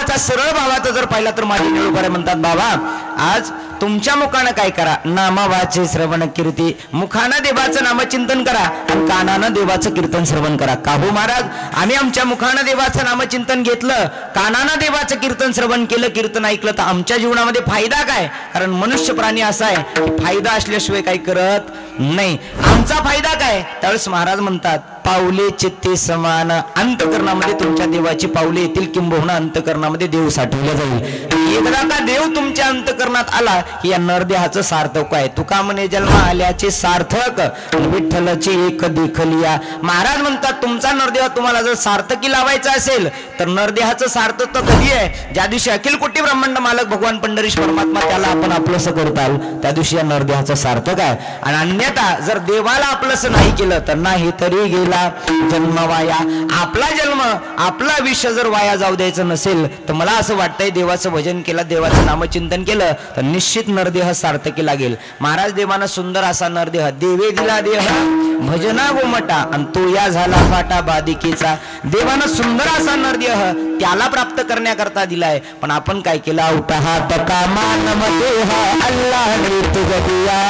भावाचा सरळ भावाचा जर पाहिला तर माझे निळूबाई म्हणतात बाबा आज तुमच्या मुखानं काय करा, नामावाचे श्रवण कीर्ती, मुखानं देवाचं नामचिंतन करा आणि कानानं देवाचं कीर्तन श्रवण करा. काहू महाराज आम्ही आमच्या मुखानं देवाचं नामचिंतन घेतलं, कानानं देवाचं कीर्तन श्रवण केलं, कीर्तन ऐकलं तर आमच्या जीवनामध्ये फायदा काय? कारण मनुष्य प्राणी असा आहे की फायदा असल्याशिवाय काही करत नाही. आमचा फायदा काय? त्यावेळेस महाराज म्हणतात पावले चित्ते समान, अंतकरणामध्ये तुमच्या देवाची पावले येतील, किंबहुना अंतकरणामध्ये देव साठवले जाईल. एकदा का देव तुमच्या अंतकरणात आला की या नरदेहाचं सार्थक आहे. तुका म्हणे जन्म आल्याचे सार्थक, विठ्ठलाची एक देखलिया. महाराज म्हणतात तुमचा नरदेह तुम्हाला जर सार्थकी लावायचा असेल तर नरदेहाचं सार्थक तर कधी आहे? ज्या दिवशी अखिल कोटी ब्रह्मांड मालक भगवान पंढरीश परमात्मा त्याला आपण आपलंसं करताल त्या दिवशी या नरदेहाचं सार्थक आहे. आणि अन्यथा जर देवाला आपलंसं नाही केलं तर नाही तरी गेला जन्म वाया. आपला जन्म आपला आयुष्य जर वाया जाऊ द्यायचं नसेल तर मला असं वाटतंय देवाचं भजन केलं, देवाचं नामचिंतन केलं तर निश्चित नरदेह सार्थकी लागेल. महाराज देवानं सुंदर असा नरदेह, देवे दिला देह भजना गोमटा आणि तो या झाला फाटा बादिकेचा. देवानं सुंदर असा नरदेह त्याला प्राप्त करण्याकरता दिलाय. पण आपण काय केलं? औटा हात कामान देह अल्लाहने तुझ दिया,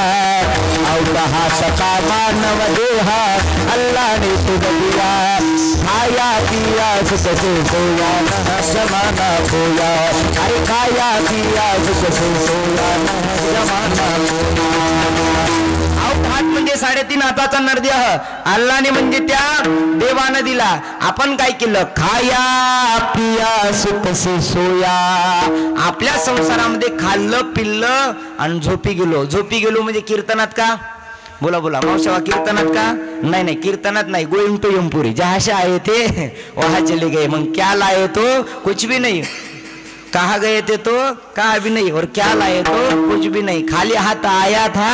औटा हात कामान देह अल्लाहने तुझ दिया, खाया पिया सुख से सोया न जमाना खोया, अरे खाया पिया सुख से सोया न जमाना खोया. हात म्हणजे 3.5 हाताचा नरदेह अल्लाने म्हणजे त्या देवानं दिला. आपण काय केलं? खाया पिया सुख से सोया. आपल्या संसारामध्ये खाल्लं पिल्लं आणि झोपी गेलो. झोपी गेलो म्हणजे कीर्तनात का? बोला बोला मावशा, कीर्तनात का? नाही नाही कीर्तनात नाही. गोइंग टू यमपुरी जहाँ से आए थे वहां चले गए. मग क्या लाए तो कुछ भी नहीं, कहा गए थे तो कहा भी नहीं, और क्या लाए तो कुछ भी नहीं. खाली हात आया था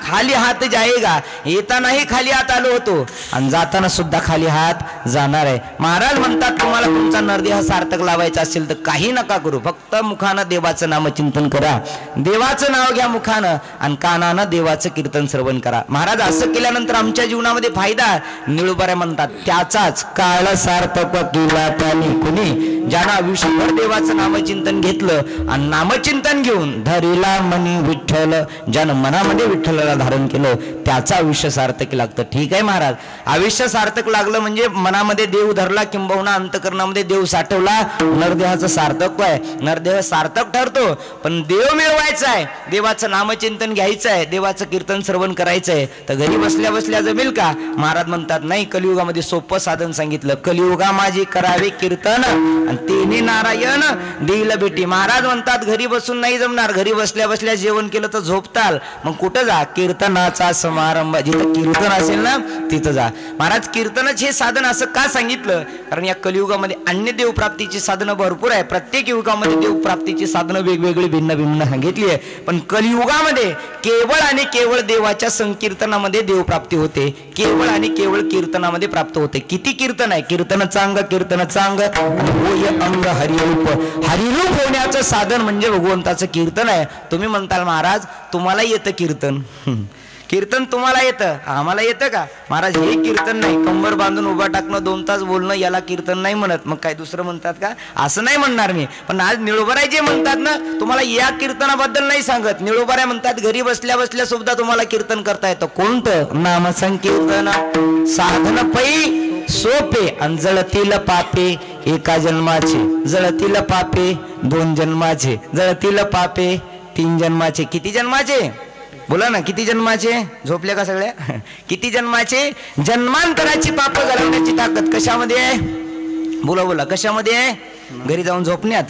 खाली हात जाएगा. येतानाही खाली हात आलो होतो आणि जाताना सुद्धा खाली हात जाणार आहे. महाराज म्हणतात तुम्हाला तुमचा नरदेह सार्थक लावायचा असेल तर काही नका करू, फक्त मुखानं देवाचं नामचिंतन करा, देवाचं नाव घ्या मुखानं आणि कानानं देवाचं कीर्तन श्रवण करा. महाराज असं केल्यानंतर आमच्या जीवनामध्ये फायदा. निळूबाई म्हणतात त्याचाच काळ सार्थक केला त्याने कुणी, ज्यानं आयुष्यभर देवाचं नामचिंतन घेतलं आणि नामचिंतन घेऊन धरिला मनी विठ्ठल, ज्यानं मनामध्ये विठ्ठलाला धारण केलं त्याचं आयुष्य सार्थक लागतं. ठीक आहे महाराज, आयुष्य सार्थक लागलं म्हणजे मनामध्ये देव धरला, किंबहुना अंतकरणामध्ये देव साठवला, नरदेहाचं सार्थक आहे. नरदेह सार्थक ठरतो. पण देव मिळवायचा आहे, देवाचं नामचिंतन घ्यायचं आहे, देवाचं कीर्तन श्रवण करायचं आहे तर घरी बसल्या बसल्या जमेल का? महाराज म्हणतात नाही, कलियुगामध्ये सोपं साधन सांगितलं. कलियुगा माझी करावे कीर्तन आणि तेने नारायण देईल भेटी. महाराज म्हणतात घरी बसून नाही जमणार, घरी बसल्या बसल्या जेवण केलं तर झोपताल. मग कुठं जा? कीर्तनाचा समारंभ, जिथं कीर्तन असेल ना तिथं जा. महाराज कीर्तनच हे साधन असं का सांगितलं? कारण या कलियुगामध्ये अन्य देवप्राप्तीची साधनं भरपूर आहे. प्रत्येक युगामध्ये देवप्राप्तीची साधनं वेगवेगळी भिन्न भिन्न सांगितली आहे. पण कलियुगामध्ये केवळ आणि केवळ देवाच्या संकीर्तनामध्ये देवप्राप्ती होते, केवळ आणि केवळ कीर्तनामध्ये प्राप्त होते. किती कीर्तन आहे? कीर्तनाचा अंग, कीर्तनाचा अंग होय अंग हरिरूप. हरिरूप होण्याचं साधन म्हणजे भगवंताचं कीर्तन आहे. तुम्ही म्हणताल महाराज तुम्हाला येतं कीर्तन, कीर्तन तुम्हाला येतं, आम्हाला येतं का? महाराज हे कीर्तन नाही. कंबर बांधून उभा टाकणं 2 तास बोलणं याला कीर्तन नाही म्हणत. मग काय दुसरं म्हणतात का? असं नाही म्हणणार मी. पण आज निळोबाराय जे म्हणतात ना, तुम्हाला या कीर्तनाबद्दल नाही सांगत. निळोबाराय म्हणतात घरी बसल्या बसल्या सुद्धा तुम्हाला कीर्तन करता येतं. कोणतं? नाम संकीर्तन. साधन पै सोपे आणि जळतील पापे एका जन्माचे, जळतील पापे 2 जन्माचे, जळतील पापे 3 जन्माचे. किती जन्माचे? बोला ना, किती जन्माचे? झोपले का सगळ्या? किती जन्माचे? जन्मांतराची पाप घालवण्याची ताकद कशामध्ये आहे? बोला बोला, कशामध्ये आहे? घरी जाऊन झोपण्यात.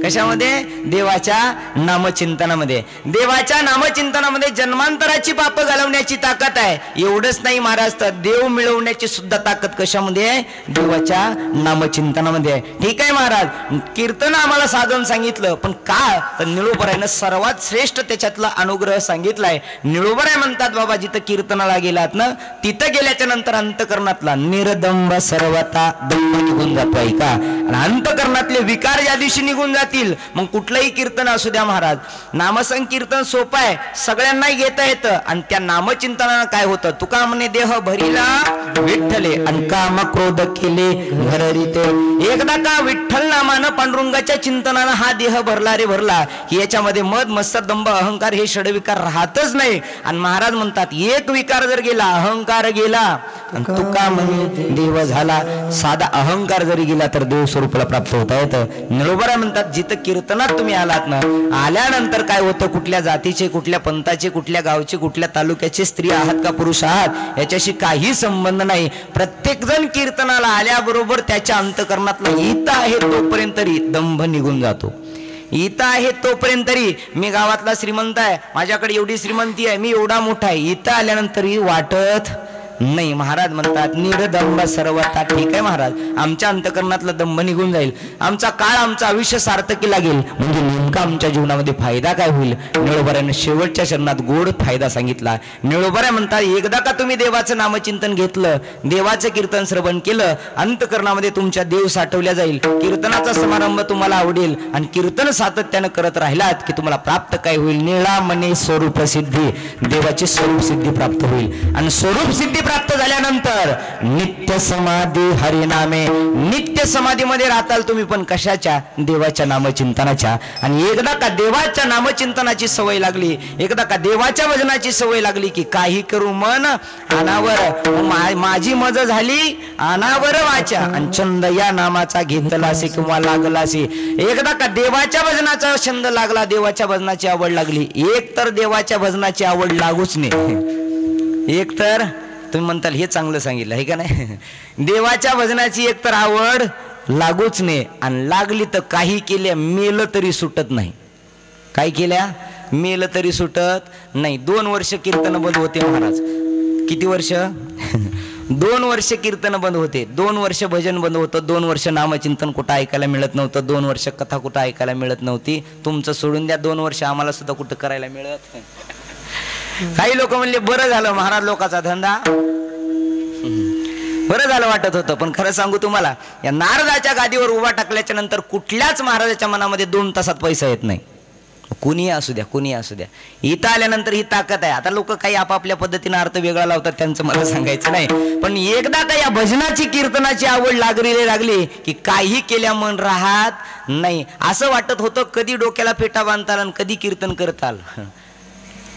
कशामध्ये? देवाच्या नामचिंतनामध्ये. देवाच्या नामचिंतनामध्ये जन्मांतराची पाप घालवण्याची ताकद आहे. एवढंच नाही महाराज, तर देव मिळवण्याची सुद्धा ताकद कशामध्ये आहे? देवाच्या नामचिंतनामध्ये आहे. ठीक आहे महाराज, कीर्तन आम्हाला साधन सांगितलं, पण का? तर निळोबारायनं सर्वात श्रेष्ठ त्याच्यातला अनुग्रह सांगितलाय. निळोबाराय म्हणतात बाबा जिथं कीर्तनाला गेलात ना, तिथं गेल्याच्या नंतर अंतकरणातला निर्दंब सर्वता दंभ निघून जातो. ऐका, अंत अंतकरणातले विकार ज्या दिवशी निघून जातील, मग कुठलंही कीर्तन असू द्या महाराज. नामसंकीर्तन सोपं आहे, सगळ्यांनाही घेता येतं. आणि त्या नामचिंतनानं काय होतं, तुका म्हणे देह भरीला विठ्ठले आणि काम क्रोध केले घररीते. एकदा का विठ्ठल नामानं पांडुरंगाच्या चिंतनानं हा देह भरला रे भरला की याच्यामध्ये मद मत्सर दंभ अहंकार हे षडविकार राहतच नाही. आणि महाराज म्हणतात एक विकार जर गेला, अहंकार गेला, आणि तुका म्हणे देव झाला. साधा अहंकार जरी गेला तर देव स्वरूपाला प्राप्त होता येतं. निळोबरा म्हणतात जिथं कीर्तनात तुम्ही आलात ना, आल्यानंतर काय होतं, कुठल्या जातीचे, कुठल्या पंथाचे, कुठल्या गावचे, कुठल्या तालुक्याचे, स्त्री आहात का पुरुष आहात याच्याशी काही संबंध नाही. प्रत्येक जण कीर्तनाला आल्याबरोबर त्याच्या अंतकरणातला हित आहे तोपर्यंत तरी दंभ निघून जातो. इथं आहे तोपर्यंत तरी मी गावातला श्रीमंत आहे, माझ्याकडे एवढी श्रीमंती आहे, मी एवढा मोठा आहे, इथं आल्यानंतरही वाटत नाही. महाराज म्हणतात निर्दंभ सर्वता. ठीक आहे महाराज, आमच्या अंतकरणातलं दंभ निघून जाईल, आमचा काळ, आमचं आयुष्य सार्थकी लागेल, म्हणजे नेमका आमच्या जीवनामध्ये फायदा काय होईल. निळोबऱ्याने शेवटच्या चरणात गोड फायदा सांगितला. निळोबऱ्या म्हणतात एकदा का तुम्ही देवाचं नामचिंतन घेतलं, देवाचं कीर्तन श्रवण केलं, अंतकरणामध्ये तुमच्या देव साठवल्या जाईल, कीर्तनाचा समारंभ तुम्हाला आवडेल आणि कीर्तन सातत्यानं करत राहिलात की तुम्हाला प्राप्त काय होईल, निळा मने स्वरूप सिद्धी, देवाची स्वरूप सिद्धी प्राप्त होईल. आणि स्वरूप सिद्धी प्राप्त झाल्यानंतर नित्य समाधी हरिनामे, नित्य समाधीमध्ये राहताल तुम्ही, पण कशाच्या, देवाच्या नामचिंतनाच्या. आणि एकदा का देवाच्या नामचिंतनाची सवय लागली, एकदा का देवाच्या भजनाची सवय लागली की काही करू मन अनावर, माझी मज झाली अनावर वाचा, आणि छंद या नामाचा घेतलासी किंवा लागलासी. एकदा का देवाच्या भजनाचा छंद लागला, देवाच्या भजनाची आवड लागली, एक तर देवाच्या भजनाची आवड लागूच नाही, एक तर तुम्ही म्हणताल हे चांगलं सांगितलं आहे का नाही, देवाच्या भजनाची एकतर आवड लागूच नाही. आणि लागली तर काही केल्या मेलं तरी सुटत नाही. काय केल्या मेलं तरी सुटत नाही. 2 वर्ष कीर्तन बंद होते महाराज. किती वर्ष? 2 वर्ष कीर्तन बंद होते, 2 वर्ष भजन बंद होतं, 2 वर्ष नामचिंतन कुठं ऐकायला मिळत नव्हतं, 2 वर्ष कथा कुठं ऐकायला मिळत नव्हती. तुमचं सोडून द्या, 2 वर्ष आम्हाला सुद्धा कुठं करायला मिळत. काही लोक म्हणले बरं झालं महाराज लोकांचा धंदा, बरं झालं वाटत होतं. पण खरं सांगू तुम्हाला, या नारदाच्या गादीवर उभा टाकल्याच्या नंतर कुठल्याच महाराजाच्या मनामध्ये 2 तासात पैसा येत नाही. कुणी असू द्या, कुणी असू द्या, इथं आल्यानंतर ही ताकद आहे. आता लोक काही आपापल्या पद्धतीने अर्थ वेगळा लावतात, त्यांचं मला सांगायचं नाही. पण एकदा का या भजनाची कीर्तनाची आवड लागली की काही केल्या मन राहत नाही. असं वाटत होतं कधी डोक्याला फेटा बांधताल आणि कधी कीर्तन करताल.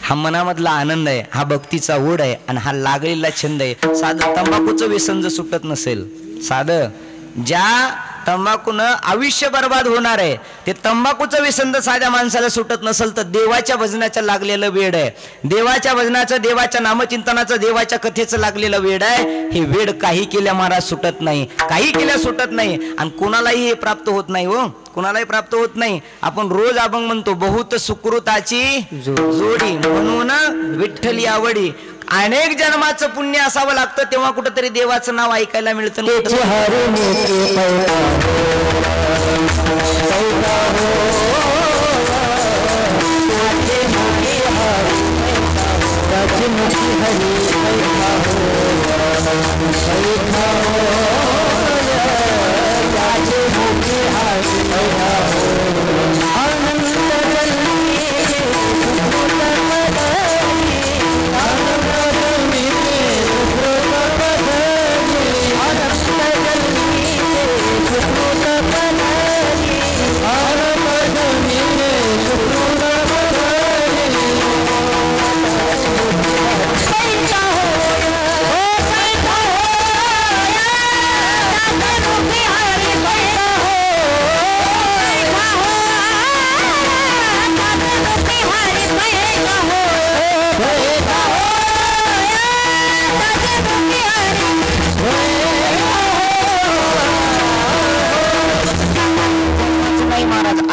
हा मनामधला आनंद आहे, हा भक्तीचा ओढ आहे, आणि हा लागलेला छंद आहे. साधं तंबाखूचं व्यसन जर सुटत नसेल, साधं ज्या तंबाखूनं आयुष्य बर्बाद होणार आहे, ते तंबाखूचं व्यसन जर साध्या माणसाला सुटत नसेल तर देवाच्या भजनाचं लागलेलं वेड आहे, देवाच्या भजनाचं, देवाच्या नामचिंतनाचं, देवाच्या कथेचं लागलेलं वेड आहे. हे वेड काही केल्या महाराज सुटत नाही, काही केल्या सुटत नाही. आणि कोणालाही हे प्राप्त होत नाही हो, कोणालाही प्राप्त होत नाही. आपण रोज अभंग म्हणतो, बहुत सुकृताची जोडी म्हणून विठ्ठली आवडी. अनेक जन्माचं पुण्य असावं लागतं तेव्हा कुठंतरी देवाचं नाव ऐकायला मिळतं.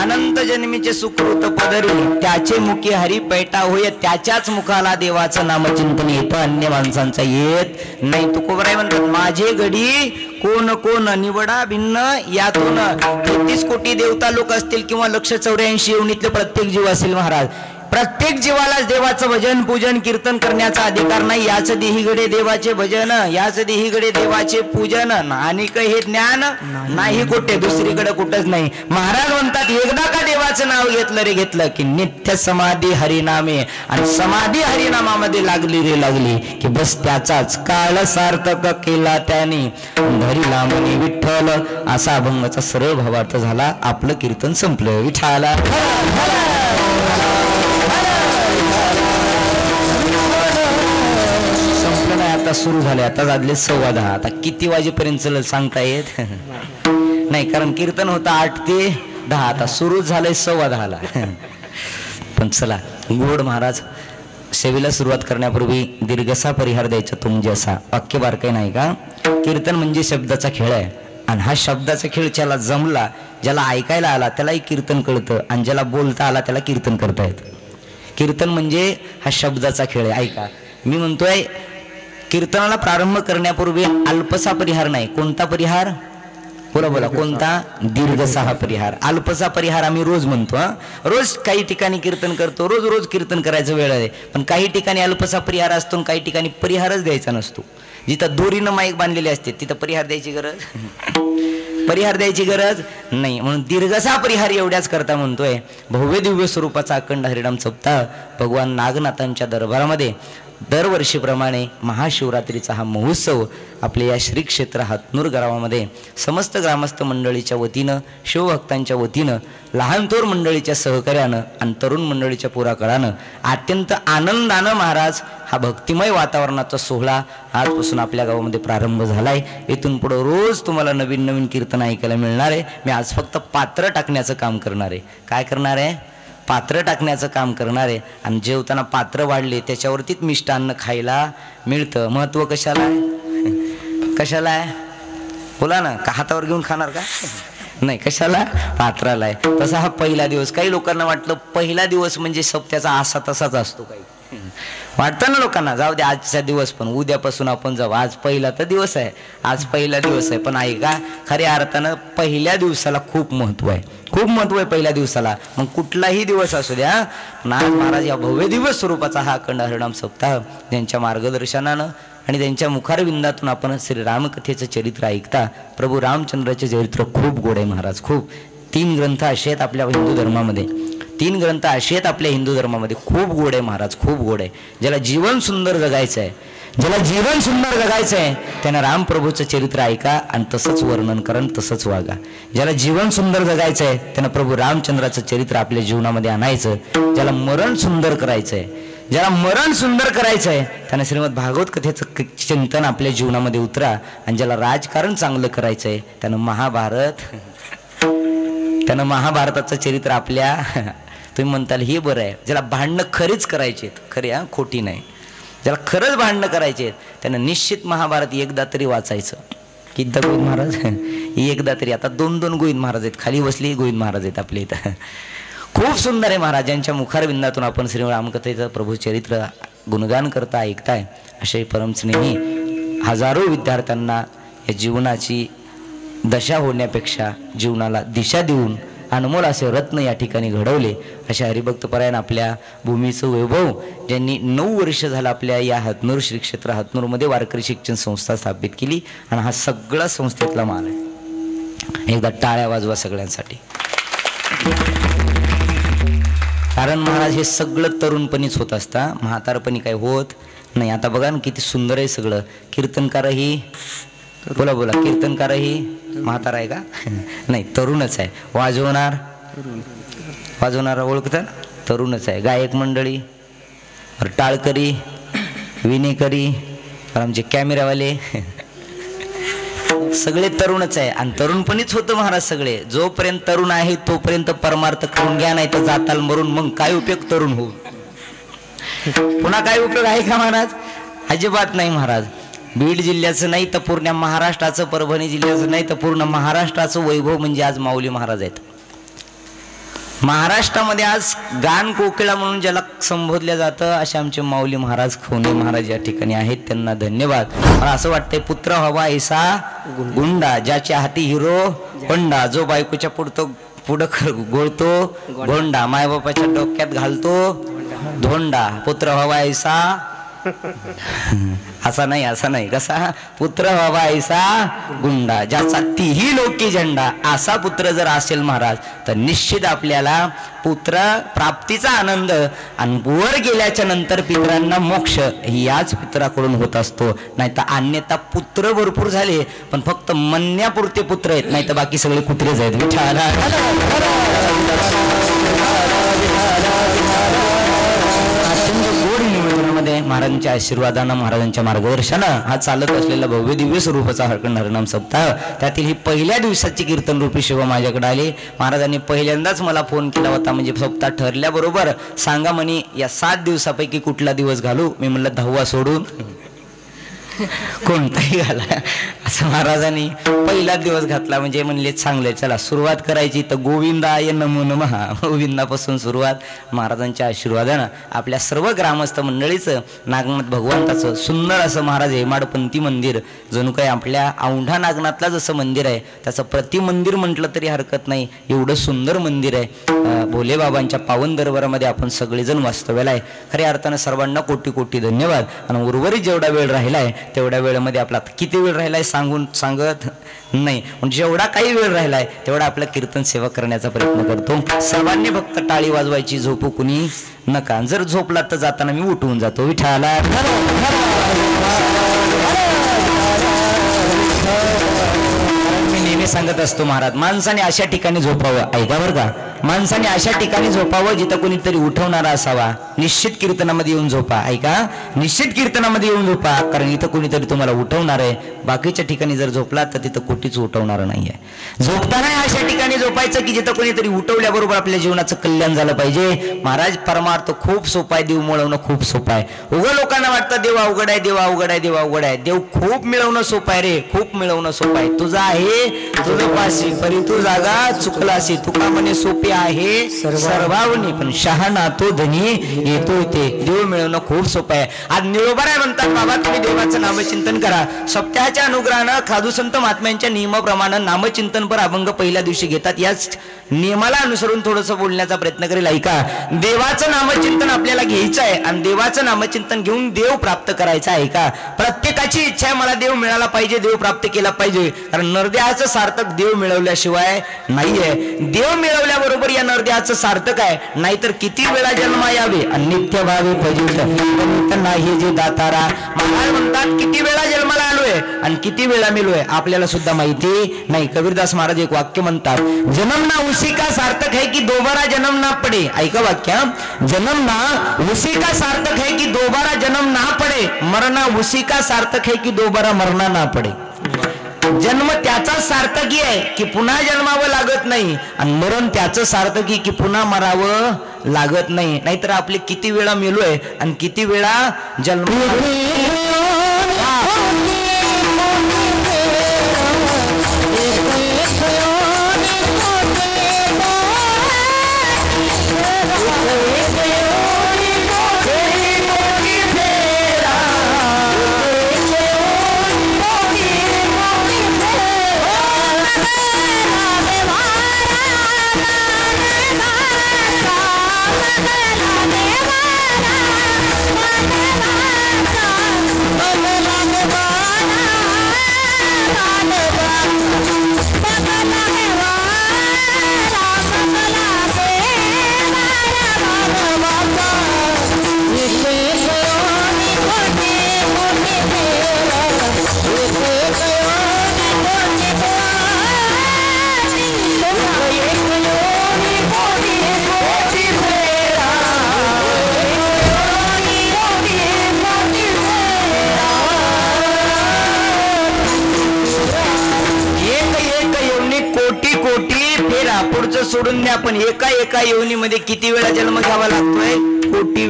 अनंत जन्मीचे सुकृत पदरी, त्याचे मुखी हरी पैटा होय, त्याच्याच मुखाला देवाचं नामचिंतन येतं, अन्य माणसांचा येत नाही. तुकोबराय म्हणतात, माझे गडी कोण कोण निवडा भिन्न यातून. 33 कोटी देवता लोक असतील किंवा 184 योनीतले प्रत्येक जीव असेल महाराज, प्रत्येक जीवाला देवाचं भजन पूजन कीर्तन करण्याचा अधिकार नाही. याच देहीगडे देवाचे भजन, याच देहीगडे देवाचे पूजन, आणि हे ज्ञान नाही कुठे, दुसरीकडे कुठंच नाही. महाराज म्हणतात एकदा का देवाचं नाव घेतलं रे घेतलं की नित्य समाधी हरिनामे, आणि समाधी हरिनामामध्ये लागली रे लागली की बस त्याचाच काळ सार्थक केला त्याने. धरिला म्हणे विठ्ठल असा अभंगाचा सरळ भावार्थ झाला. आपलं कीर्तन संपलं. विठ्ठला संपलं नाही, आता सुरू झाले. आता वाजले 10:15. आता किती वाजेपर्यंत चल सांगता येत नाही, कारण कीर्तन होतं 8 ते 10. आता सुरू झालंय 10:15ला. पण चला, गोड महाराज सेवेला सुरुवात करण्यापूर्वी दीर्घसा परिहार द्यायचा तुम जसा वाक्य बारकाई नाही का. कीर्तन म्हणजे शब्दाचा खेळ आहे, आणि हा शब्दाचा खेळ ज्याला जमला, ज्याला ऐकायला आला त्यालाही कीर्तन कळतं, आणि ज्याला बोलता आला त्याला कीर्तन करता येतं. कीर्तन म्हणजे हा शब्दाचा खेळ आहे. ऐका, मी म्हणतोय कीर्तनाला प्रारंभ करण्यापूर्वी अल्पसा परिहार नाही. कोणता परिहार? बोला बोला, कोणता? दीर्घसा हा परिहार. अल्पसा परिहार आम्ही रोज म्हणतो. रोज काही ठिकाणी कीर्तन करतो, रोज रोज कीर्तन करायचं वेळ आहे. पण काही ठिकाणी अल्पसा परिहार असतो, काही ठिकाणी परिहारच द्यायचा नसतो. जिथं दोरीनं माईक बांधलेले असते तिथं परिहार द्यायची गरज नाही. म्हणून दीर्घसा परिहार एवढ्याच करता म्हणतोय. भव्य दिव्य स्वरूपाचा अखंड हरिनाम सप्ताह भगवान नागनाथांच्या दरबारामध्ये दरवर्षीप्रमाणे महाशिवरात्रीचा हा महोत्सव आपल्या या श्री क्षेत्र हातनूर गावामध्ये समस्त ग्रामस्थ मंडळीच्या वतीनं, शिवभक्तांच्या वतीनं, लहान थोर मंडळीच्या सहकार्यानं आणि तरुण मंडळीच्या पुढाकारानं अत्यंत आनंदानं महाराज हा भक्तिमय वातावरणाचा सोहळा आजपासून आपल्या गावामध्ये प्रारंभ झालाय. इथून पुढे रोज तुम्हाला नवीन नवीन कीर्तन ऐकायला मिळणार आहे. मी आज फक्त पात्र टाकण्याचं काम करणार आहे. काय करणार आहे? पात्र टाकण्याचं काम करणार आहे. आणि जेवताना पात्र वाढले त्याच्यावरतीच मिष्टान्न खायला मिळतं. महत्व कशाला आहे? कशाला आहे? बोला ना. का हातावर घेऊन खाणार का? नाही, कशाला? पात्राला आहे. तसा हा पहिला दिवस. काही लोकांना वाटलं पहिला दिवस म्हणजे सप्त्याचा असा तसाच असतो. काही वाटतं ना लोकांना, जाऊ दे आजचा दिवस, पण उद्यापासून आपण जाऊ. आज पहिला तर दिवस आहे, आज पहिला दिवस आहे. पण ऐका, खऱ्या अर्थानं पहिल्या दिवसाला खूप महत्व आहे, खूप महत्व आहे पहिल्या दिवसाला. मग कुठलाही दिवस असू द्या, पण आज महाराज या भव्य दिवस स्वरूपाचा हा अखंड हरिनाम सप्ताह त्यांच्या मार्गदर्शनानं आणि त्यांच्या मुखारविंदातून आपण श्री रामकथेचं चरित्र ऐकता. प्रभू रामचंद्राचे चरित्र खूप गोड आहे महाराज. खूप 3 ग्रंथ असे आहेत आपल्या हिंदू धर्मामध्ये. 3 ग्रंथ असे आहेत आपल्या हिंदू धर्मामध्ये. खूप गोड आहे महाराज, खूप गोड आहे. ज्याला जीवन सुंदर जगायचं आहे, ज्याला जीवन सुंदर जगायचं आहे त्यानं रामप्रभूचं चरित्र ऐका आणि तसंच वर्णन करा, तसंच वागा. ज्याला जीवन सुंदर जगायचं आहे त्यानं प्रभू रामचंद्राचं चरित्र आपल्या जीवनामध्ये आणायचं. ज्याला मरण सुंदर करायचं आहे, ज्याला मरण सुंदर करायचं आहे त्यानं श्रीमद भागवत कथेचं चिंतन आपल्या जीवनामध्ये उतरा. आणि ज्याला राजकारण चांगलं करायचं आहे त्यानं महाभारताचं चरित्र आपल्या तुम्ही म्हणताल हे बरं आहे. ज्याला भांडणं खरीच करायचे आहेत, खरे खोटी नाही, ज्याला खरंच भांडणं करायचे आहेत त्यानं निश्चित महाभारत एकदा तरी वाचायचं. किती गोविंद महाराज? एकदा तरी. आता 2-2 गोविंद महाराज आहेत, खाली बसली गोविंद महाराज आहेत आपल्या इथं. खूप सुंदर आहे महाराजांच्या मुखारविंदातून आपण श्री रामकथेचं प्रभू चरित्र गुणगान करता ऐकताय. असे परमस्नेही हजारो विद्यार्थ्यांना या जीवनाची दशा होण्यापेक्षा जीवनाला दिशा देऊन अनमोल असे रत्न या ठिकाणी घडवले. अशा हरिभक्तपरायण आपल्या भूमीचं वैभव ज्यांनी 9 वर्ष झालं आपल्या या हातनूर श्री क्षेत्र हातनूरमध्ये वारकरी शिक्षण संस्था स्थापित केली. आणि हा सगळा संस्थेतला माल आहे. एकदा टाळ्या वाजवा सगळ्यांसाठी. कारण महाराज हे सगळं तरुणपणीच होत असता, म्हातारपणी काही होत नाही. आता बघा ना किती सुंदर आहे सगळं. कीर्तनकारही बोला बोला, कीर्तनकारही म्हातारा आहे का? नाही, तरुणच आहे. वाजवणारा ओळखता? तरुणच आहे. गायक मंडळी, टाळकरी, विणेकरी, आमचे कॅमेरावाले सगळे तरुणच आहे. आणि तरुणपणीच होतं महाराज सगळे. जोपर्यंत तरुण आहे तोपर्यंत परमार्थ करून घ्या, नाही तर जाताल मरून. मग काय उपयोग तरुण होऊन? पुन्हा काय उपयोग आहे का महाराज? अजिबात नाही महाराज. बीड जिल्ह्याचं नाही तर पूर्ण महाराष्ट्राचं, परभणी जिल्ह्याचं नाही तर पूर्ण महाराष्ट्राचं वैभव म्हणजे आज माऊली महाराज आहेत. महाराष्ट्रामध्ये आज गान कोकिळा म्हणून ज्याला संबोधल्या जातं असे आमचे माऊली महाराज खवणे महाराज या ठिकाणी आहेत. त्यांना धन्यवाद. मला असं वाटतंय पुत्र हवा ऐसा गुंडा, ज्याच्या हाती हिरो होंडा, जो बायकोच्या पुढं गोळतो गोंडा, मायबापाच्या डोक्यात घालतो धोंडा पुत्र व्हावा ऐसा असा नाही कसा पुत्र व्हावा ऐसा गुंडा ज्याचा तीही लोकी झेंडा असा पुत्र जर असेल महाराज तर निश्चित आपल्याला पुत्र प्राप्तीचा आनंद आणि वर गेल्याच्या नंतर पितरांना मोक्ष याच पुत्राकडून होत असतो. नाही तर अन्यथा पुत्र भरपूर झाले पण फक्त म्हणण्यापुरते पुत्र आहेत नाही तर बाकी सगळे कुत्रेच आहेत. महाराजांच्या आशीर्वादानं महाराजांच्या मार्गदर्शनानं हा चालत असलेला भव्य दिव्य स्वरूपाचा हरकंड हरिनाम सप्ताह त्यातील ही पहिल्या दिवसाची कीर्तन रूपी शिवा माझ्याकडे आली. महाराजांनी पहिल्यांदाच मला फोन केला होता म्हणजे सप्ताह ठरल्याबरोबर सांगा म्हणे या 7 दिवसापैकी कुठला दिवस घालू. मी म्हणलं 10वा सोडून कोणताही घाला असं महाराजांनी पहिला दिवस घातला. म्हणजे म्हणले चांगले चला सुरुवात करायची तर गोविंदाय नमो नमः गोविंदापासून सुरुवात. महाराजांच्या आशीर्वादानं आपल्या सर्व ग्रामस्थ मंडळीचं नागनाथ भगवंताचं सुंदर असं महाराज हेमाडपंथी मंदिर जणू काही आपल्या औंढा नागनाथला जसं मंदिर आहे त्याचं प्रतिमंदिर म्हटलं तरी हरकत नाही एवढं सुंदर मंदिर आहे. भोले बाबांच्या पावन दरबारामध्ये आपण सगळेजण वास्तव्याला आहे. खऱ्या अर्थानं सर्वांना कोटी कोटी धन्यवाद. आणि उर्वरित जेवढा वेळ राहिलाय तेवढ्या वेळेमध्ये आपला किती वेळ राहिलाय सांगत नाही पण जेवढा काही वेळ राहिलाय तेवढा आपला कीर्तन सेवा करण्याचा प्रयत्न करतो. सर्वांनी फक्त टाळी वाजवायची झोपू कुणी नका. जर झोपला तर जाताना मी उठवून जातो. विठाला मी नेहमी सांगत असतो महाराज माणसाने अशा ठिकाणी झोपावं ऐका बरं का. माणसाने अशा ठिकाणी झोपावं जिथं कोणीतरी उठवणारा असावा. निश्चित कीर्तनामध्ये येऊन झोपा ऐका निश्चित कीर्तनामध्ये येऊन झोपा कारण इथं कोणीतरी तुम्हाला उठवणार आहे. बाकीच्या ठिकाणी जर झोपला तर तिथं कुठेच उठवणार नाहीये. झोपताना अशा ठिकाणी झोपायचं की जिथं कोणीतरी उठवल्याबरोबर आपल्या जीवनाचं कल्याण झालं पाहिजे. महाराज परमार्थ खूप सोपा आहे. देव मिळवणं खूप सोपं आहे. उघड लोकांना वाटतं देव अवघड आहे देव अवघड आहे देव अवघड आहे. देव खूप मिळवणं सोपं आहे रे खूप मिळवणं सोपं आहे. तुझं आहे तुझं पाशी परी तू जागा चुकलासी तुका म्हणे सोपे आहे सर्वावनी पण शहाणा तो धनी येतो ते. देव मिळवणं खूप सोपं आहे. आज निरोबर आहे म्हणतात बाबा तुम्ही देवाचं नामचिंतन करा. सप्ताहाच्या अनुग्रहानं साधू संत महात्म्यांच्या नियमाप्रमाणे नामचिंतन पर अभंग पहिल्या दिवशी घेतात. याच नियमाला अनुसरून थोडंसं बोलण्याचा प्रयत्न करेल. ऐका देवाचं नामचिंतन आपल्याला घ्यायचं आहे आणि देवाचं नामचिंतन घेऊन देव प्राप्त करायचं आहे. का प्रत्येकाची इच्छा आहे मला देव मिळाला पाहिजे देव प्राप्त केला पाहिजे कारण नरदेहाचं सार्थक देव मिळवल्याशिवाय नाहीये. देव मिळवल्याबरोबर या नरदेहाचं सार्थक आहे. नाहीतर किती वेळा जन्म यावे आणि नित्य भावे फजित नाही जे दातारा. महाराज म्हणतात किती वेळा जन्माला आलोय आणि किती वेळा मिलोय आपल्याला सुद्धा माहिती नाही. कबीरदास महाराज एक वाक्य म्हणतात जन्म ना उसी का सार्थक है कि दोबारा जन्म ना पडे. ऐका वाक्य जन्म ना उसी का सार्थक है कि दोबारा जन्म ना पडे मरना उसी का सार्थक है कि दोबारा मरना ना पडे. जन्म त्याचा सार्थकी आहे की पुन्हा जन्मावं लागत नाही आणि मरण त्याचं सार्थकी की पुन्हा मरावं लागत नाही. नाहीतर आपले किती वेळा मेलोय आणि किती वेळा जन्म सोडून द्या पण एका योनीमध्ये किती वेळा जन्म घ्यावा लागतोय कोटी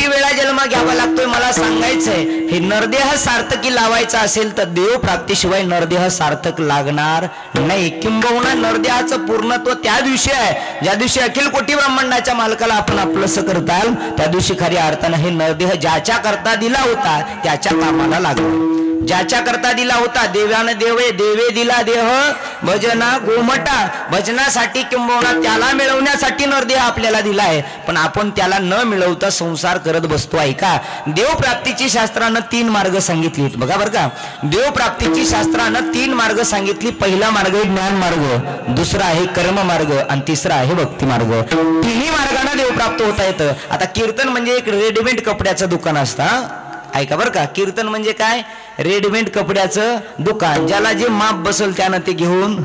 वेळा जन्म घ्यावा लागतोय. मला सांगायचंय हे नरदेह सार्थकी लावायचा असेल तर देव प्राप्तीशिवाय नरदेह सार्थक लागणार नाही. किंबहुना नरदेहाचं पूर्णत्व त्या दिवशी आहे ज्या दिवशी अखिल कोटी ब्रह्मांडाच्या मालकाला आपण आपलंसं करताल त्या दिवशी खऱ्या अर्थानं हे नरदेह ज्याच्या करता दिला होता त्याच्या कामाला लागला. ज्याच्या करता दिला होता देवानं देवे देवे दिला देह भजना गोमटा, भजनासाठी किंबहुना त्याला मिळवण्यासाठी नरदेह आपल्याला दिलाय, पण आपण त्याला न मिळवता संसार करत बसतो. ऐका, देवप्राप्तीची शास्त्रानं 3 मार्ग सांगितलीत बघा बरं का. देवप्राप्तीची शास्त्रानं 3 मार्ग सांगितली. पहिला मार्ग आहे ज्ञान मार्ग, दुसरा आहे कर्म मार्ग आणि तिसरा आहे भक्ती मार्ग. तिन्ही मार्गाने देव प्राप्त होता येतं. आता कीर्तन म्हणजे एक रेडीमेड कपड्याचं दुकान असतं. ऐका बरं का, कीर्तन म्हणजे काय, रेडीमेड कपड्याचं दुकान. ज्याला जे माप बसल त्यानं ते घेऊन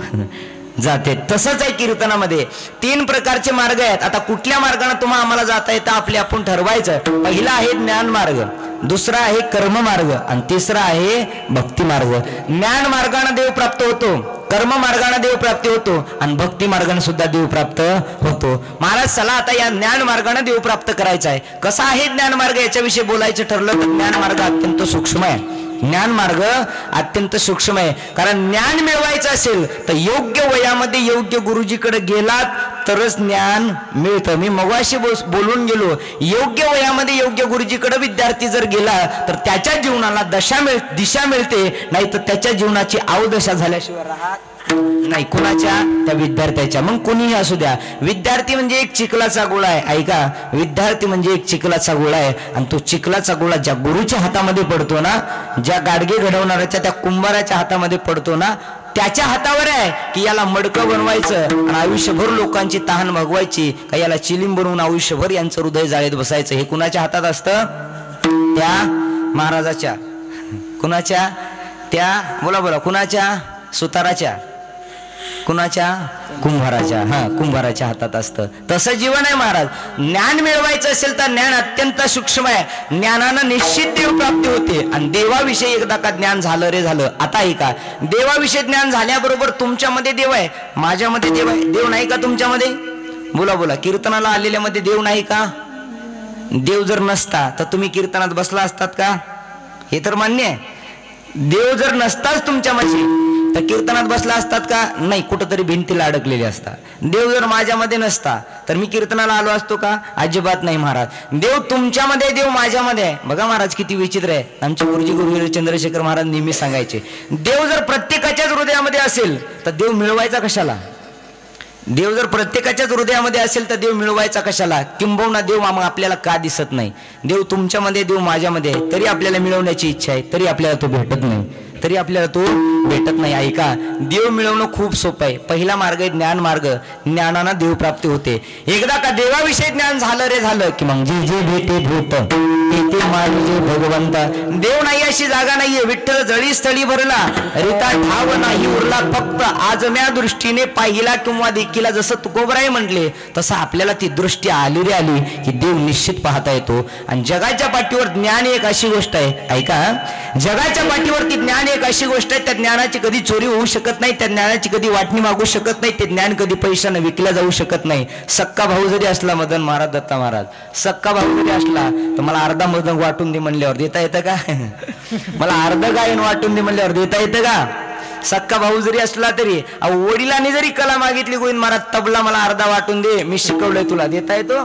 जाते. तसंच आहे कीर्तनामध्ये 3 प्रकारचे मार्ग आहेत. आता कुठल्या मार्गाने तुम्हाला आम्हाला जाता येतं आपले आपण ठरवायचं. पहिला आहे ज्ञान मार्ग, दुसरा आहे कर्म मार्ग आणि तिसरा आहे भक्ती मार्ग. ज्ञान मार्गाने देव प्राप्त होतो, कर्म मार्गाने देव प्राप्ती होतो आणि भक्ती मार्गाने सुद्धा देव प्राप्त होतो. महाराज चला आता या ज्ञान मार्गाने देव प्राप्त करायचा आहे. कसा आहे ज्ञान मार्ग याच्याविषयी बोलायचं ठरलं तर ज्ञान मार्ग अत्यंत सूक्ष्म आहे. ज्ञान मार्ग अत्यंत सूक्ष्म आहे. कारण ज्ञान मिळवायचं असेल तर योग्य वयामध्ये योग्य गुरुजीकडे गेलात तरच ज्ञान मिळतं. मी मगाशी बोलून गेलो, योग्य वयामध्ये योग्य गुरुजीकडे विद्यार्थी जर गेला तर त्याच्या जीवनाला दिशा मिळते, नाही तर त्याच्या जीवनाची अवदशा झाल्याशिवाय राहत नाही. कुणाच्या, त्या विद्यार्थ्याच्या. मग कोणीही असू द्या, विद्यार्थी म्हणजे एक चिखलाचा गोळा आहे. ऐका, विद्यार्थी म्हणजे एक चिखलाचा गोळा आहे आणि तो चिखलाचा गोळा ज्या गुरुच्या हातामध्ये पडतो ना, ज्या गाडगे घडवणाऱ्याच्या त्या कुंभाराच्या हातामध्ये पडतो ना, त्याच्या हातावर आहे की याला मडकं बनवायचं आणि आयुष्यभर लोकांची तहान भागवायची, का याला चिलीम बनवून आयुष्यभर यांचं हृदय जाळीत बसायचं. हे कुणाच्या हातात असतं, त्या महाराजाच्या. कुणाच्या, त्या बोला बोला कुणाच्या, सुताराच्या, कुणाच्या, कुंभाराच्या. कुंभाराच्या हातात असतं. तसं जीवन आहे महाराज. ज्ञान मिळवायचं असेल तर ज्ञान अत्यंत सूक्ष्म आहे. ज्ञानानं निश्चित देव प्राप्ती होते आणि देवाविषयी एकदा का ज्ञान झालं रे झालं. आता ऐका, देवाविषयी ज्ञान झाल्याबरोबर तुमच्यामध्ये देव आहे, माझ्यामध्ये देव आहे. देव नाही का तुमच्यामध्ये, बोला बोला. कीर्तनाला आलेल्यामध्ये देव नाही का? देव जर नसता तर तुम्ही कीर्तनात बसला असतात का? हे तर मान्य आहे. देव जर नसताच तुमच्यामध्ये तर कीर्तनात बसला असतात का? नाही, कुठंतरी भिंतीला अडकलेले असतात. देव जर माझ्यामध्ये नसता तर मी कीर्तनाला आलो असतो का? अजिबात नाही महाराज. देव तुमच्यामध्ये, देव माझ्यामध्ये आहे. बघा महाराज किती विचित्र आहे. आमचे गुरुजी गुरुवीर चंद्रशेखर महाराज नेहमी सांगायचे, देव जर प्रत्येकाच्याच हृदयामध्ये असेल तर देव मिळवायचा कशाला? देव जर प्रत्येकाच्याच हृदयामध्ये असेल तर देव मिळवायचा कशाला? किंबहुना देव आपल्याला का दिसत नाही? देव तुमच्यामध्ये, देव माझ्यामध्ये आहे, तरी आपल्याला मिळवण्याची इच्छा आहे, तरी आपल्याला तो भेटत नाही, तरी आपल्याला तो भेटत नाही. ऐका, देव मिळवणं खूप सोपं आहे. पहिला मार्ग आहे ज्ञान मार्ग. ज्ञानानं देव प्राप्ती होते. एकदा का देवाविषयी ज्ञान झालं रे झालं की मग जे जे भेटे भूत ते मानजे भगवंत. देव नाही अशी जागा नाहीये. विठ्ठल जळी स्थळी भरला, रिता ठाव नाही उरला, फक्त आजम्या दृष्टीने पाहिला किंवा देखीला. जसं तुकोबराय म्हटले तसं आपल्याला ती दृष्टी आली रे आली की देव निश्चित पाहता येतो. आणि जगाच्या पाठीवर ज्ञान एक अशी गोष्ट आहे. ऐका, जगाच्या पाठीवरती ज्ञान एक अशी गोष्ट आहे, त्या ज्ञानाची कधी चोरी होऊ शकत नाही, त्या ज्ञानाची कधी वाटणी मागू शकत नाही, ते ज्ञान कधी पैशाने विकल्या जाऊ शकत नाही. सक्का भाऊ जरी असला मदन महाराज, दत्ता महाराज, सक्का भाऊ जरी असला तर मला अर्धा मदन वाटून दे म्हणल्यावर देता येतं का? मला अर्ध गायन वाटून दे म्हणल्यावर देता येतं का? सक्का भाऊ जरी असला तरी, वडिलांनी जरी कला मागितली, गोविंद महाराज तबला मला अर्धा वाटून दे, मी शिकवलंय तुला, देता येतो?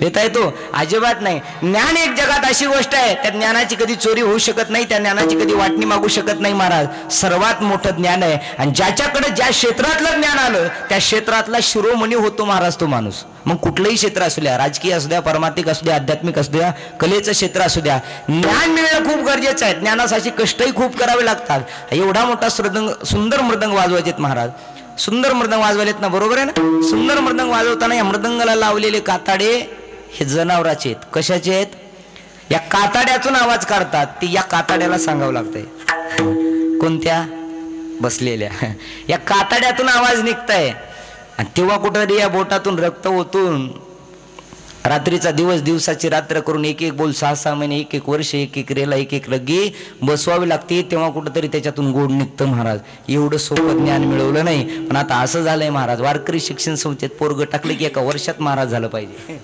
देता येतो? अजिबात नाही. ज्ञान एक जगात अशी गोष्ट आहे, त्या ज्ञानाची कधी चोरी होऊ शकत नाही, त्या ज्ञानाची कधी वाटणी मागू शकत नाही महाराज. सर्वात मोठं ज्ञान आहे आणि ज्याच्याकडे ज्या क्षेत्रातलं ज्ञान आलं त्या क्षेत्रातला शिरोमणी होतो महाराज तो माणूस. मग कुठलंही क्षेत्र असू द्या, राजकीय असू द्या, परमार्थिक असू द्या, आध्यात्मिक असू द्या, कलेचं क्षेत्र असू द्या, ज्ञान मिळणं खूप गरजेचं आहे. ज्ञानासाठी कष्टही खूप करावे लागतात. एवढा मोठा सुंदर मृदंग वाजवायचेत महाराज, सुंदर मृदंग वाजवायलेत ना, बरोबर आहे ना? सुंदर मृदंग वाजवताना या मृदंगाला लावलेले काताडे हे जनावराचे आहेत. कशाचे आहेत? या काताड्यातून आवाज काढतात. ती या काताड्याला सांगावं लागतंय. कोणत्या? बसलेल्या. या काताड्यातून आवाज निघताय आणि तेव्हा कुठेतरी या बोटातून रक्त ओतून रात्रीचा दिवस, दिवसाची रात्र करून एक एक बोल 6-6 महिने, एक एक वर्ष, एक एक रेला, एक एक रग्गी बसवावी लागते. तेव्हा कुठेतरी त्याच्यातून गोड निघतं महाराज. एवढं सोपं ज्ञान मिळवलं नाही. पण आता असं झालंय महाराज, वारकरी शिक्षण संस्थेत पोरग टाकले की एका वर्षात महाराज झालं पाहिजे.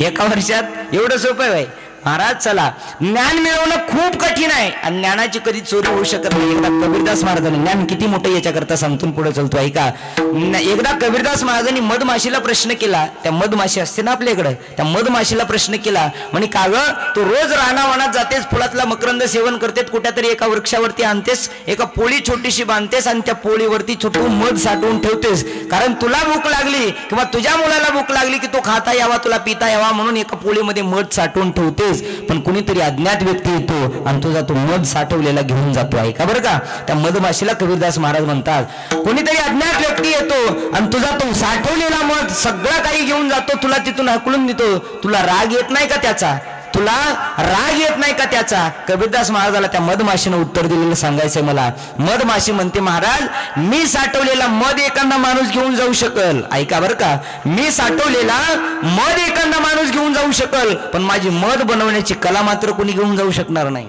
एका वर्षात एवढं सोपं आहे. महाराज चला, ज्ञान मिळवणं खूप कठीण आहे आणि ज्ञानाची कधी चोरी होऊ शकत नाही. एकदा कबीरदास महाराजांनी, ज्ञान किती मोठं याच्याकरता सांगतून पुढे चलतो ऐका. एकदा कबीरदास महाराजांनी मधमाशीला प्रश्न केला, त्या मधमाशी असते ना आपल्याकडे, त्या मधमाशीला प्रश्न केला म्हणे का ग तू रोज रानावनात जातेस, फुलातला मकरंद सेवन करतेस, कुठ्या तरी एका वृक्षावरती आणतेस, एका पोळी छोटीशी बांधतेस आणि त्या पोळीवरती छोटू मध साठवून ठेवतेस, कारण तुला भूक लागली किंवा तुझ्या मुलाला भूक लागली की तो खाता यावा, तुला पिता यावा म्हणून एका पोळीमध्ये मध साठवून ठेवतेस. पण कुणीतरी अज्ञात व्यक्ती येतो आणि तुझा तो मध साठवलेला घेऊन जातो आहे का बरं का. त्या मधमाशीला कबीरदास महाराज म्हणतात, कोणीतरी अज्ञात व्यक्ती येतो आणि तुझा तो साठवलेला मध सगळं काही घेऊन जातो, तुला तिथून हकलून देतो, तुला राग येत नाही का त्याचा, तुला राग येत नाही का त्याचा. कबीरदास महाराजाला त्या मधमाशीनं उत्तर दिलेलं सांगायचंय मला. मधमाशी म्हणते, महाराज मी साठवलेला मध एखादा माणूस घेऊन जाऊ शकल, ऐका बरं का, मी साठवलेला मध एखादा माणूस घेऊन जाऊ शकल, पण माझी मध बनवण्याची कला मात्र कोणी घेऊन जाऊ शकणार नाही.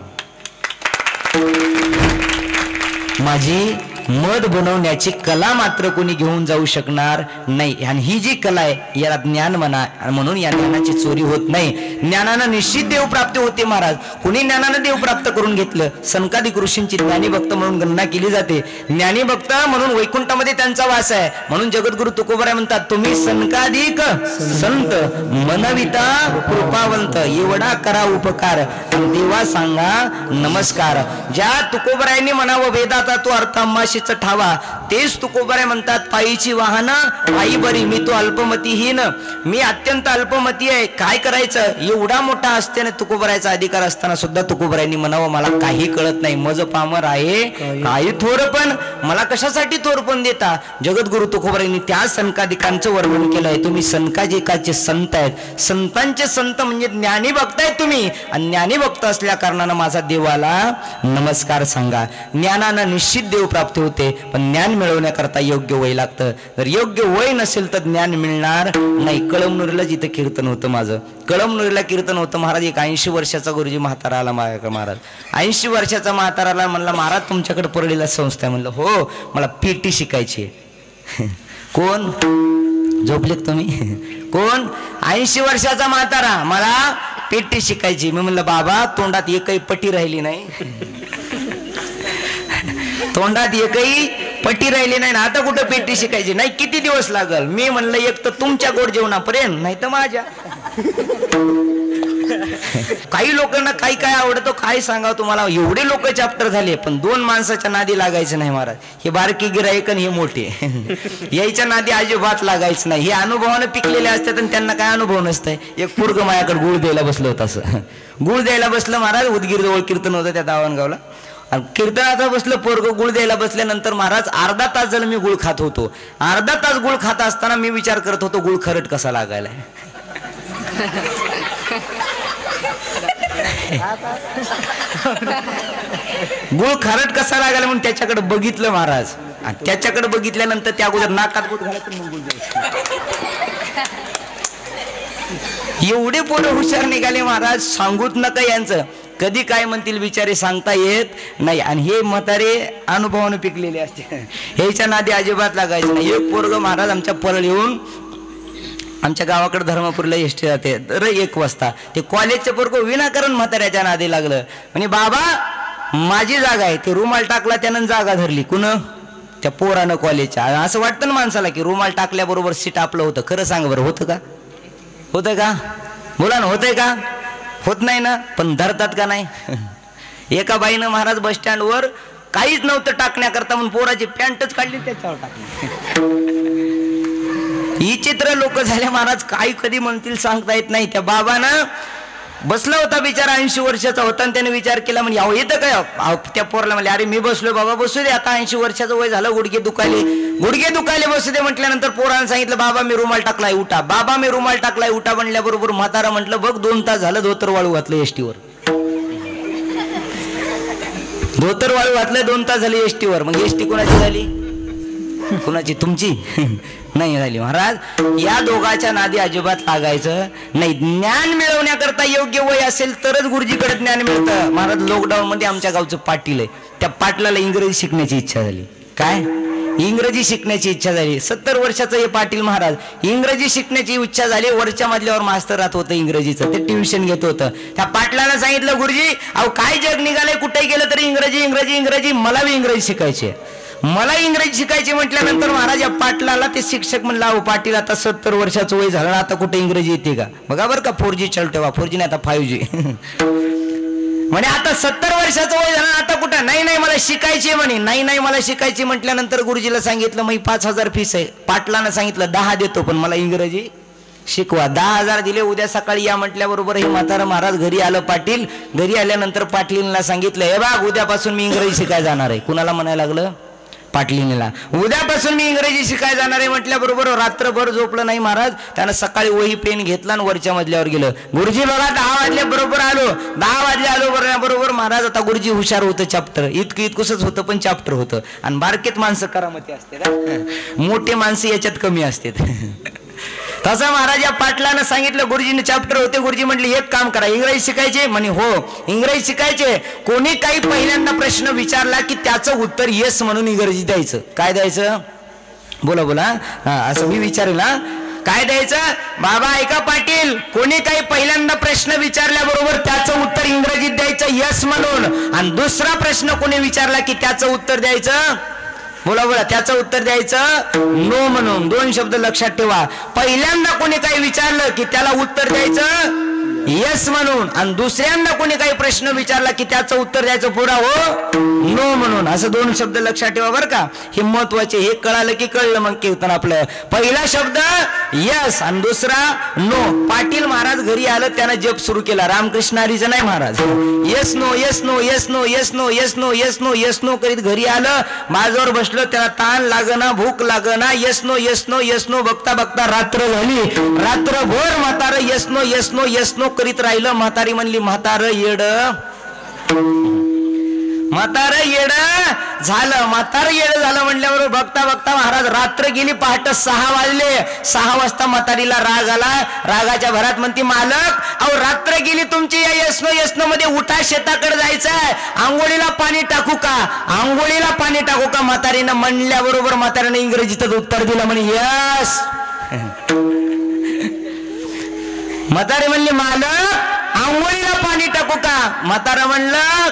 माझी मध बनवण्याची कला मात्र कोणी घेऊन जाऊ शकणार नाही. आणि ही जी कला आहे याला ज्ञान म्हणा, म्हणून या ज्ञानाची चोरी होत नाही. ज्ञानानं निश्चित देव प्राप्ती होते. महाराज कुणी ज्ञानानं देव प्राप्त करून घेतलं, सनकादिक ऋषींची ज्ञानी भक्त म्हणून गणना केली जाते. ज्ञानी भक्त म्हणून वैकुंठामध्ये त्यांचा वास आहे. म्हणून जगद्गुरु तुकोबाराय म्हणतात, तुम्ही सनकादिक संत मनविता कृपावंत, एवढा करा उपकार देवा सांगा नमस्कार. ज्या तुकोबारायांनी म्हणावं वेदाचा तो अर्थ ठावा, तेच तुकोबाराय म्हणतात, पायीची वाहनं पायी बरी, मी तो अल्पमतीहीन, मी अत्यंत अल्पमती आहे, काय करायचं. एवढा मोठा असते ना तुकोबारायचा अधिकार असताना सुद्धा तुकोबारायांनी म्हणावं मला काही कळत नाही, मज पामर आहे काही थोरपण, मला कशासाठी थोरपण देता. जगद्गुरु तुकोबारायांनी त्या सनकादिकांचं वर्णन केलंय. तुम्ही सनकादिकाचे संत आहेत, संतांचे संत म्हणजे ज्ञानी भक्त आहेत तुम्ही, आणि ज्ञानी भक्त असल्या कारणानं माझा देवाला नमस्कार सांगा. ज्ञानानं निश्चित देव प्राप्त होते, पण ज्ञान मिळवण्याकरता योग्य वय लागतं. जर योग्य वय नसेल तर ज्ञान मिळणार नाही. कळमनुरीला जिथं कीर्तन होतं माझं, कळमनुरीला कीर्तन होतं. महाराज एक 80 वर्षाचा गुरुजी म्हातारा आला माझ्याकडे. महाराज 80 वर्षाचा म्हाताराला म्हणला, महाराज तुमच्याकडे परळीला संस्था आहे. म्हणलं हो, मला पेटी शिकायची. कोण झोपलेत तुम्ही? कोण? 80 वर्षाचा म्हातारा, मला पेटी शिकायची. मी म्हणलं बाबा तोंडात एकही पट्टी राहिली नाही, तोंडात एकही पट्टी राहिली नाही ना, आता कुठं पेटी शिकायची नाही, किती दिवस लागल. मी म्हणलं एक तर तुमच्या गोड जेवणापर्यंत, नाही तर माझ्या. काही लोकांना काही काय आवडतं काय सांगावं तुम्हाला. एवढे लोक चॅप्टर झाले, पण 2 माणसाच्या नादी लागायचं नाही महाराज. हे बारकी गिराईक आणि हे मोठे यायच्या नादी अजिबात लागायचं नाही. हे अनुभवानं पिकलेले असतात आणि त्यांना काय अनुभव नसतंय. एक पोरगं माझ्याकडे गुळ द्यायला बसलं होतं, असं गुळ द्यायला बसलं महाराज. उदगीर जवळ कीर्तन होतं त्या दावणगावला. कीर्तनाचं बसलं पोरगं, गुळ द्यायला बसल्यानंतर महाराज अर्धा तास झालं मी गुळ खात होतो. अर्धा तास गुळ खात असताना मी विचार करत होतो गुळ खरट कसा लागायला. गुळ खारट कसा लागायला म्हणून त्याच्याकडे बघितलं महाराज. आणि त्याच्याकडे बघितल्यानंतर त्या अगोदर नाकात गुळ घालायचं, गुळ एवढे पोरं हुशार निघाले महाराज, सांगूच नका यांचं. कधी काय म्हणतील बिचारे सांगता येत नाही. आणि हे म्हातारे अनुभवाने पिकलेले असते, ह्याच्या नादी अजिबात लागायचं नाही. एक पोरग महाराज आमच्या परळ येऊन, आमच्या गावाकडे धर्मपूरला एसटी जाते तर 1 वाजता, ते कॉलेजचं पोरग विनाकारण म्हाताऱ्याच्या नादी लागलं. म्हणजे बाबा माझी जागा आहे, ते रुमाल टाकला त्यानं जागा धरली. कुण? त्या पोरानं कॉलेजच्या. असं वाटतं ना माणसाला की रुमाल टाकल्याबरोबर सीट आपलं होतं. खरं सांग बरं, होतं का? होतं का? बोला ना, होतंय का? होत नाही ना. पण धरतात का नाही? एका बाईनं महाराज बस स्टँडवर काहीच नव्हतं टाकण्याकरता म्हणून पोराची पॅन्टच काढली, त्याच्यावर टाकली. ही चित्र लोक झाले महाराज, काही कधी म्हणतील सांगता येत नाही. त्या बाबानं बसला होता बिचारा, 80 वर्षाचा होता, आणि त्याने विचार केला म्हणजे अहो येतं काय. त्या पोराला म्हणले अरे मी बसलोय बाबा, बसू दे आता, 80 वर्षाचं वय झालं, गुडघे दुखाले बसू दे म्हटल्यानंतर पोरानं सांगितलं बाबा मी रुमाल टाकलाय उठा. बाबा मी रुमाल टाकलाय उठा म्हणल्याबरोबर म्हातारा म्हटलं बघ 2 तास झालं धोतर वाळू घातलं एसटीवर. धोतर वाळू घातलं 2 तास झाले एसटीवर. मग एसटी कोणाची झाली? कुणाची? तुमची नाही झाली महाराज. या दोघाच्या नादी अजिबात लागायचं नाही. ज्ञान मिळवण्याकरता योग्य वय असेल तरच गुरुजीकडे ज्ञान मिळतं. महाराज लॉकडाऊन मध्ये आमच्या गावचं पाटील आहे, त्या पाटलाला इंग्रजी शिकण्याची इच्छा झाली. काय इंग्रजी शिकण्याची इच्छा झाली. 70 वर्षाचं हे पाटील महाराज, इंग्रजी शिकण्याची इच्छा झाली. वरच्या मधल्यावर मास्तर राहत होतं इंग्रजीचं, ते ट्युशन घेत होतं. त्या पाटलाला सांगितलं, गुरुजी अहो काय जग निघालंय, कुठे गेलं तरी इंग्रजी इंग्रजी इंग्रजी, मला बी इंग्रजी शिकायची, मला इंग्रजी शिकायची. म्हटल्यानंतर महाराज या पाटलाला ते शिक्षक म्हणला, अहो पाटील आता 70 वर्षाचं वय झालं, आता कुठे इंग्रजी येते का? बघा बरं का 4G चालू ठेवा, 4G नाही आता 5G. म्हणे आता 70 वर्षाचं वय झालं, आता कुठं? नाही नाही मला शिकायची म्हणे. नाही नाही मला शिकायची म्हटल्यानंतर गुरुजीला सांगितलं, मग 5,000 फीस आहे. पाटलानं सांगितलं 10 देतो, पण मला इंग्रजी शिकवा. 10,000 दिले. उद्या सकाळी या म्हटल्याबरोबर हे म्हातारा महाराज घरी आलं. पाटील घरी आल्यानंतर पाटलींना सांगितलं, हे बघ उद्यापासून मी इंग्रजी शिकायला जाणार आहे. कुणाला म्हणायला लागलं? पाटलीला. उद्यापासून मी इंग्रजी शिकायला जाणार आहे म्हटल्याबरोबर रात्रभर झोपलं नाही महाराज. त्यानं सकाळी वही पेन घेतला आणि वरच्या मजल्यावर गेलं. गुरुजी बघा 10 वाजले बरोबर आलो, 10 वाजले आलो बरोबर महाराज. आता गुरुजी हुशार होतं, चॅप्टर इतकुसच होतं पण चॅप्टर होतं. आणि बारकेत माणसं करामती असते ना, मोठे माणसं याच्यात कमी असतात. तसं महाराज या पाटलानं सांगितलं, गुरुजीने चॅप्टर होते. गुरुजी म्हटले एक काम करा, इंग्रजी शिकायचे म्हणे. हो इंग्रजी शिकायचे. कोणी काही पहिल्यांदा प्रश्न विचारला की त्याचं उत्तर येस म्हणून इंग्रजी द्यायचं. काय द्यायचं? बोला बोला. हा असं मी विचारेल ना, काय द्यायचं? बाबा ऐका पाटील, कोणी काही पहिल्यांदा प्रश्न विचारल्याबरोबर त्याचं उत्तर इंग्रजीत द्यायचं येस म्हणून, आणि दुसरा प्रश्न कोणी विचारला की त्याचं उत्तर द्यायचं, बोला बोला, त्याचं उत्तर द्यायचं नो म्हणून. 2 शब्द लक्षात ठेवा. पहिल्यांदा कोणी काही विचारलं की त्याला उत्तर द्यायचं येस म्हणून, आणि दुसऱ्यांदा कोणी काही प्रश्न विचारला की त्याचं उत्तर द्यायचं पुढा हो नो म्हणून. असं 2 शब्द लक्षात ठेवा बरं का, हे महत्वाचे. हे कळालं की कळलं मग कीर्तन आपलं. पहिला शब्द यस आणि दुसरा नो. पाटील महाराज घरी आलं, त्यानं जप सुरू केला. रामकृष्ण हरीचं नाही Maharaj. Yes no yes no yes no yes no yes no yes no yes no करीत घरी आलं. माझ्यावर बसलं, त्याला ताण लागना, भूक लागना. Yes no yes no yes no बघता बघता रात्र झाली. रात्रभर म्हातार yes no yes no yes no करीत राहिलं. म्हातारी म्हणली, म्हातार येड, म्हातार येड झालं. म्हातार येड झालं म्हणल्यावर बघता बघता महाराज रात्र गेली. पहाटे 6 वाजले. 6 वाजता म्हातारीला राग आला. रागाच्या भरात म्हणती, मालक अहो रात्र गेली तुमची, या यस्नो मध्ये उठा, शेताकडे जायचंय, आंघोळीला पाणी टाकू का, आंघोळीला पाणी टाकू का? म्हातारीनं म्हणल्याबरोबर म्हातारीने इंग्रजीतच उत्तर दिलं म्हणे यस. म्हातारी म्हणली, मालक आंघोळीला पाणी टाकू का? म्हातारा म्हणलं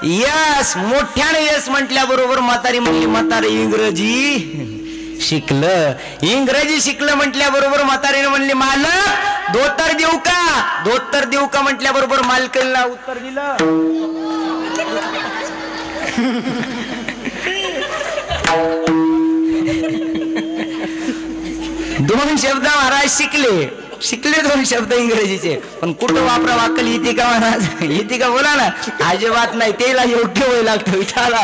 यस. मोठ्याने यस म्हटल्याबरोबर म्हातारी म्हणली, म्हातारे इंग्रजी शिकलं. इंग्रजी शिकलं म्हटल्याबरोबर म्हातारीने म्हणली, मालक धोतर देऊ का, धोतर देऊ का म्हटल्याबरोबर मालकीला उत्तर दिलं. 2 शब्द महाराज शिकले. 2 शब्द इंग्रजीचे, पण कुठं वापरा वाकल येते का महाराज? येते का? बोला ना. अजिबात नाही. त्याला योग्य वय लागतं. विचारा.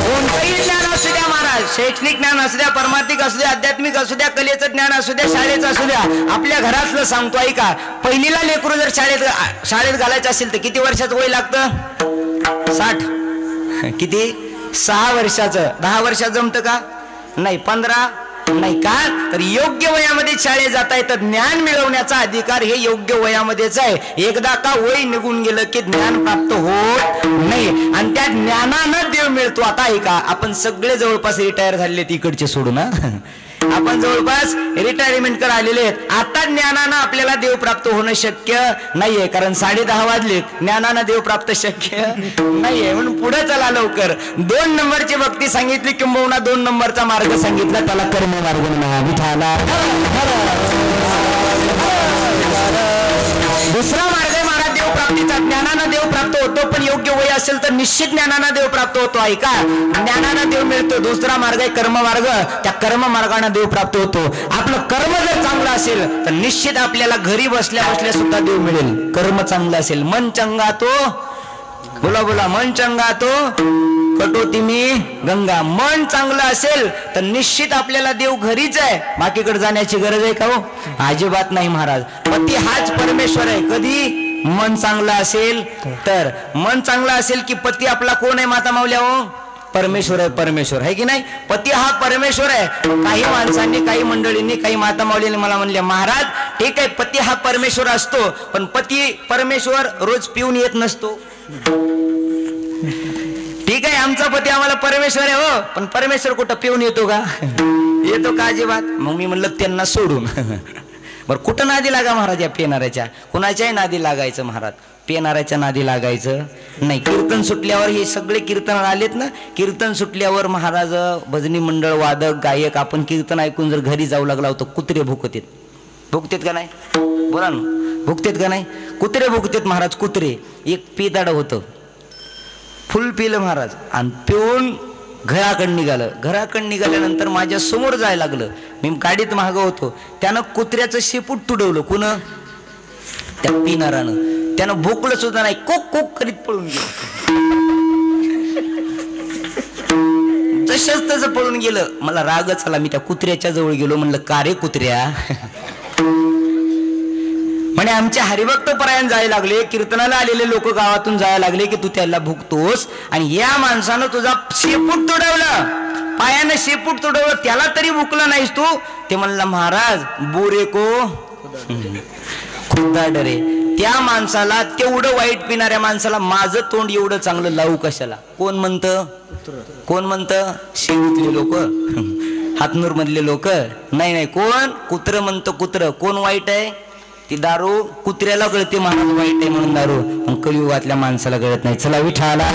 कोणतंही ज्ञान असू द्या महाराज, शैक्षणिक ज्ञान असू द्या, परमार्थिक असू द्या, आध्यात्मिक असू द्या, कलेचं ज्ञान असू द्या, शाळेचं असू द्या. आपल्या घरातलं सांगतो ऐका. पहिलीला लेकरू जर शाळेत घालायचं असेल तर किती वर्षाचं वय लागतं? 60. किती? 6 वर्षाचं. 10 वर्षात जमतं का? नाही. 15 नाही का? तर योग्य वयामध्ये शाळेत जाता येतं. ज्ञान मिळवण्याचा अधिकार हे योग्य वयामध्येच आहे. एकदा का वय निघून गेलं की ज्ञान प्राप्त होत नाही, आणि त्या ज्ञानानं देव मिळतो. आता ऐका, आपण सगळे जवळपास रिटायर झालेले तिकडचे सोडून, आपण जवळपास रिटायरमेंट कर आलेले आहेत. आता ज्ञानानं आपल्याला देव प्राप्त होणं शक्य नाहीये, कारण 10:30 वाजले. ज्ञानानं देव प्राप्त शक्य नाहीये, म्हणून पुढे चला लवकर. 2 नंबरची भक्ती सांगितली, किंबहुना 2 नंबरचा मार्ग सांगितला, त्याला कर्म मार्ग म्हणा. विठाला. दुसरा मार्ग आहे महाराज देव प्राप्तीचा. ज्ञानानं देव प्राप्त होतो, पण योग्य वय असेल तर निश्चित ज्ञानानं देव प्राप्त होतो. ऐका, ज्ञानानं देव मिळतो. दुसरा मार्ग आहे कर्म मार्ग. त्या कर्म मार्गाने देव प्राप्त होतो. आपलं कर्म जर चांगलं असेल तर निश्चित आपल्याला घरी बसल्या बसल्या सुद्धा देव मिळेल. कर्म चांगलं असेल. मन चंगा तो, बोला बोला, मन चंगा तो कटोती मी गंगा. मन चांगलं असेल तर निश्चित आपल्याला देव घरीच आहे. बाकीकडे जाण्याची गरज आहे का हो? अजिबात नाही महाराज. पती हाच परमेश्वर आहे. कधी? मन चांगलं असेल तर. मन चांगलं असेल की पती आपला कोण आहे माता माऊल्या हो? परमेश्वर आहे. परमेश्वर आहे की नाही? पती हा परमेश्वर आहे. काही माणसांनी, काही मंडळींनी, काही माता माऊलींनी मला म्हणले, महाराज ठीक आहे पती हा परमेश्वर असतो, पण पती परमेश्वर रोज पिऊन येत नसतो. ठीक आहे, आमचा पती आम्हाला परमेश्वर आहे हो, पण परमेश्वर कुठं पिऊन येतो का? येतो का अजिबात? मग मी म्हणलं त्यांना सोडून बरं कुठं नादी लागा महाराज या पेनाऱ्याच्या? कुणाच्याही नादी लागायचं महाराज, पेनाऱ्याच्या नादी लागायचं नाही. कीर्तन सुटल्यावर हे सगळे कीर्तन आलेत ना, कीर्तन सुटल्यावर महाराज भजनी मंडळ, वादक, गायक, आपण कीर्तन ऐकून जर घरी जाऊ लागला होतो, कुत्रे भुकतेत. भुकतेत का नाही? बोला ना, भुकतेत का नाही? कुत्रे भुकतेत महाराज, कुत्रे. एक पिदाड होतं, फुल पिलं महाराज, आणि पिऊन घराकडे निघालं. घराकडे निघाल्यानंतर माझ्या समोर जायला लागलं. मी गाडीत मागं होतो. त्यानं कुत्र्याचं शेपूट तुडवलं. कुणं? त्या पिणारानं. त्यानं भोकलं सुद्धा नाही, कोक कोक करीत पळून गेलं. जसंच त्याचं पळून गेलं, मला रागच आला. मी त्या कुत्र्याच्या जवळ गेलो, म्हणलं का रे कुत्र्या? म्हणे आमच्या हरिभक्त परायण जायला लागले, कीर्तनाला आलेले लोक गावातून जायला लागले की तू त्याला भुकतोस, आणि या माणसानं तुझा शेपूट तुडवलं, पायानं शेपूट तुडवलं, त्याला तरी भुकलं नाहीस तू. ते म्हणला महाराज बोरे को खुदा डरे. त्या माणसाला, तेवढं वाईट पिणाऱ्या माणसाला माझं तोंड एवढं चांगलं लावू कशाला? कोण म्हणतं? कोण म्हणतं? शेतीतले लोक, हातनूर मधले लोक. नाही नाही, कोण? कुत्र म्हणतं. कुत्र कोण वाईट आहे? ती दारू कुत्र्याला कळते महाराज वाईट आहे म्हणून दारू, कलियुगातल्या माणसाला कळत नाही. चला विठाला.